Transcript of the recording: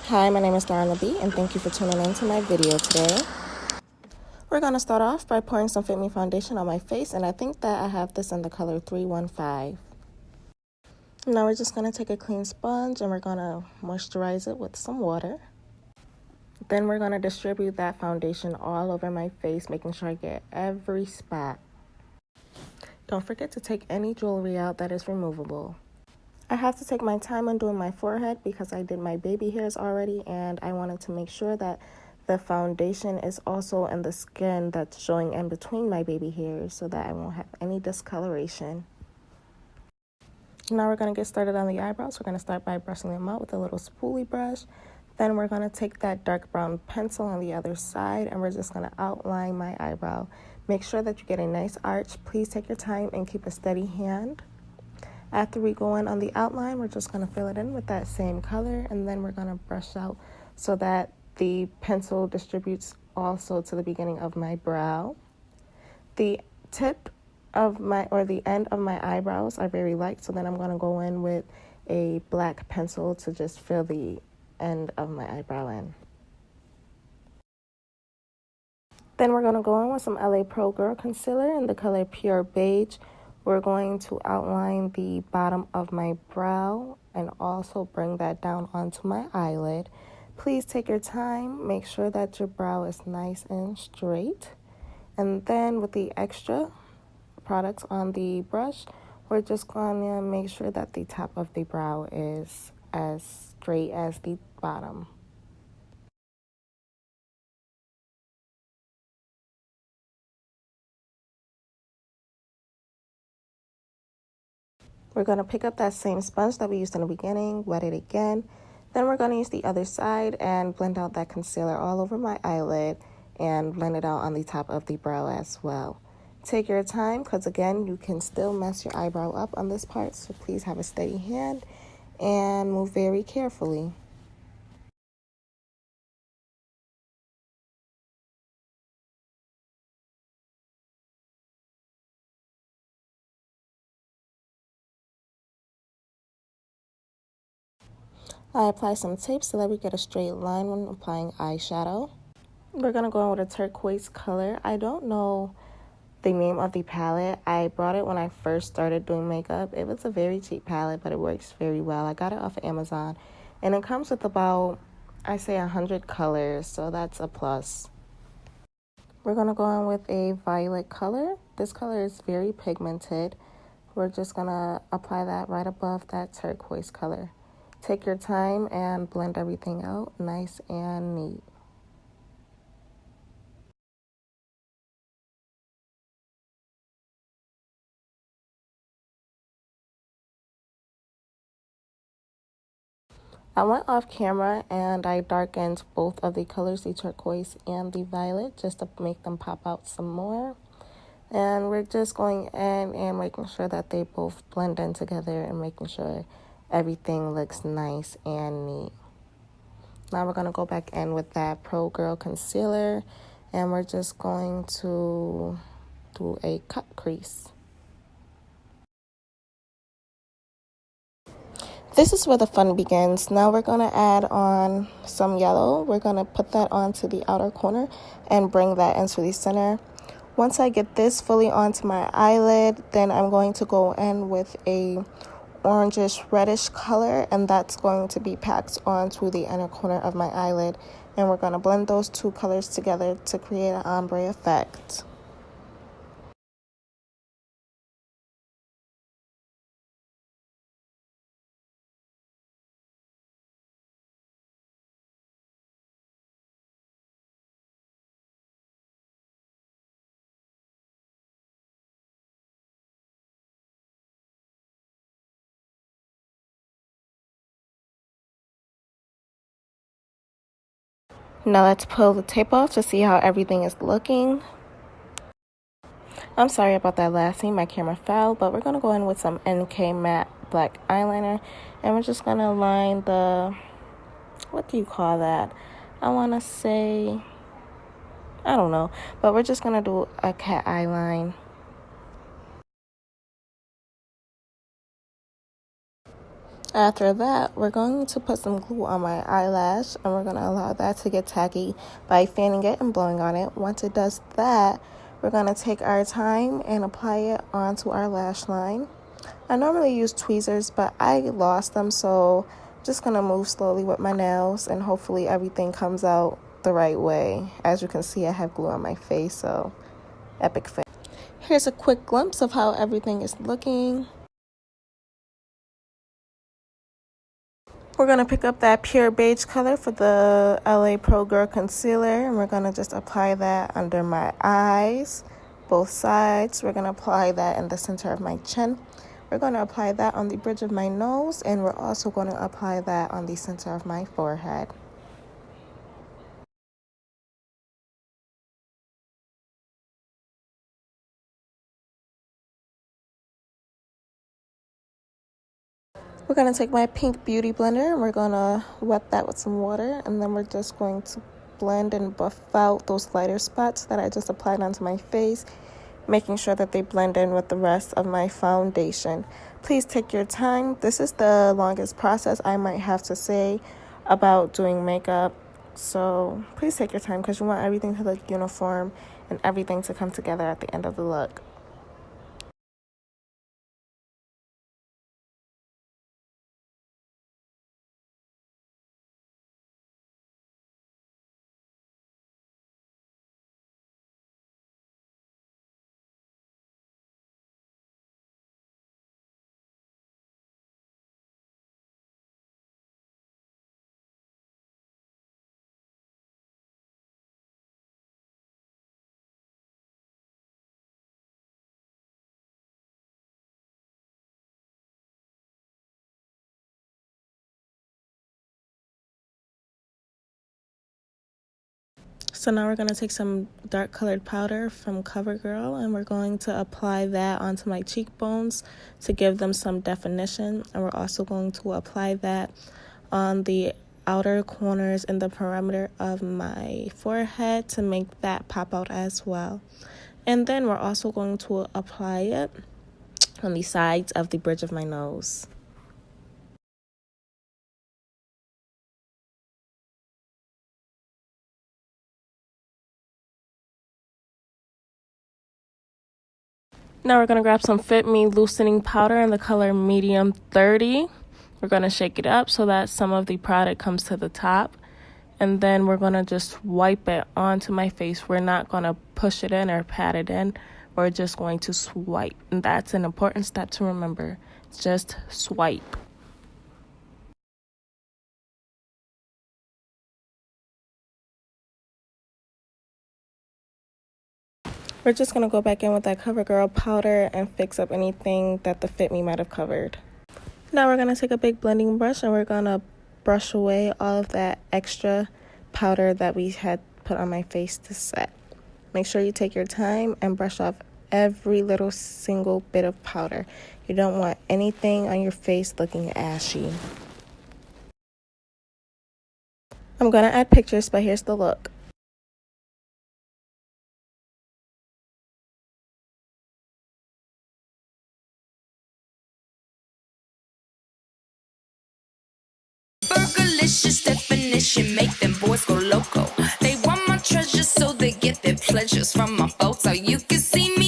Hi, my name is DarontheBeat, and thank you for tuning in to my video today. We're going to start off by pouring some Fit Me foundation on my face, and I think that I have this in the color 315. Now we're just going to take a clean sponge and we're going to moisturize it with some water. Then we're going to distribute that foundation all over my face, making sure I get every spot. Don't forget to take any jewelry out that is removable. I have to take my time on doing my forehead because I did my baby hairs already, and I wanted to make sure that the foundation is also in the skin that's showing in between my baby hairs so that I won't have any discoloration. Now we're going to get started on the eyebrows. We're going to start by brushing them out with a little spoolie brush. Then we're going to take that dark brown pencil on the other side and we're just going to outline my eyebrow. Make sure that you get a nice arch. Please take your time and keep a steady hand. After we go in on the outline, we're just going to fill it in with that same color, and then we're going to brush out so that the pencil distributes also to the beginning of my brow. The tip of the end of my eyebrows are very light, so then I'm going to go in with a black pencil to just fill the end of my eyebrow in. Then we're going to go in with some LA Pro Girl Concealer in the color Pure Beige. We're going to outline the bottom of my brow and also bring that down onto my eyelid. Please take your time. Make sure that your brow is nice and straight. And then with the extra products on the brush, we're just going to make sure that the top of the brow is as straight as the bottom. We're going to pick up that same sponge that we used in the beginning, wet it again. Then we're going to use the other side and blend out that concealer all over my eyelid and blend it out on the top of the brow as well. Take your time because, again, you can still mess your eyebrow up on this part, so please have a steady hand and move very carefully. I apply some tape so that we get a straight line when applying eyeshadow. We're going to go in with a turquoise color. I don't know the name of the palette. I brought it when I first started doing makeup. It was a very cheap palette, but it works very well. I got it off of Amazon, and it comes with about, I say, 100 colors, so that's a plus. We're going to go in with a violet color. This color is very pigmented. We're just going to apply that right above that turquoise color. Take your time and blend everything out nice and neat. I went off camera and I darkened both of the colors, the turquoise and the violet, just to make them pop out some more. And we're just going in and making sure that they both blend in together and making sure everything looks nice and neat. Now we're going to go back in with that Pro Girl Concealer and we're just going to do a cut crease. This is where the fun begins. Now we're going to add on some yellow. We're going to put that onto the outer corner and bring that into the center. Once I get this fully onto my eyelid, then I'm going to go in with a orangish reddish color, and that's going to be packed onto the inner corner of my eyelid. And we're going to blend those two colors together to create an ombre effect. Now let's pull the tape off to see how everything is looking. I'm sorry about that last scene, my camera fell, but we're going to go in with some NK Matte Black Eyeliner, and we're just going to line the, what do you call that? I want to say, I don't know, but we're just going to do a cat eye line. After that, we're going to put some glue on my eyelash, and we're going to allow that to get tacky by fanning it and blowing on it. Once it does that, we're going to take our time and apply it onto our lash line. I normally use tweezers, but I lost them, so I'm just going to move slowly with my nails, and hopefully everything comes out the right way. As you can see, I have glue on my face, so epic fail. Here's a quick glimpse of how everything is looking. We're going to pick up that pure beige color for the LA Pro Girl Concealer, and we're going to just apply that under my eyes, both sides. We're going to apply that in the center of my chin. We're going to apply that on the bridge of my nose, and we're also going to apply that on the center of my forehead. We're going to take my pink beauty blender, and we're going to wet that with some water, and then we're just going to blend and buff out those lighter spots that I just applied onto my face, making sure that they blend in with the rest of my foundation. Please take your time. This is the longest process I might have to say about doing makeup, so please take your time because you want everything to look uniform and everything to come together at the end of the look. So now we're going to take some dark colored powder from CoverGirl, and we're going to apply that onto my cheekbones to give them some definition. And we're also going to apply that on the outer corners and the perimeter of my forehead to make that pop out as well. And then we're also going to apply it on the sides of the bridge of my nose. Now we're going to grab some Fit Me loosening powder in the color medium 30. We're going to shake it up so that some of the product comes to the top. And then we're going to just wipe it onto my face. We're not going to push it in or pat it in. We're just going to swipe. And that's an important step to remember. Just swipe. We're just going to go back in with that CoverGirl powder and fix up anything that the Fit Me might have covered. Now we're going to take a big blending brush and we're going to brush away all of that extra powder that we had put on my face to set. Make sure you take your time and brush off every little single bit of powder. You don't want anything on your face looking ashy. I'm going to add pictures, but here's the look. Burgerlicious definition, make them boys go loco. They want my treasures so they get their pleasures from my photo. You can see me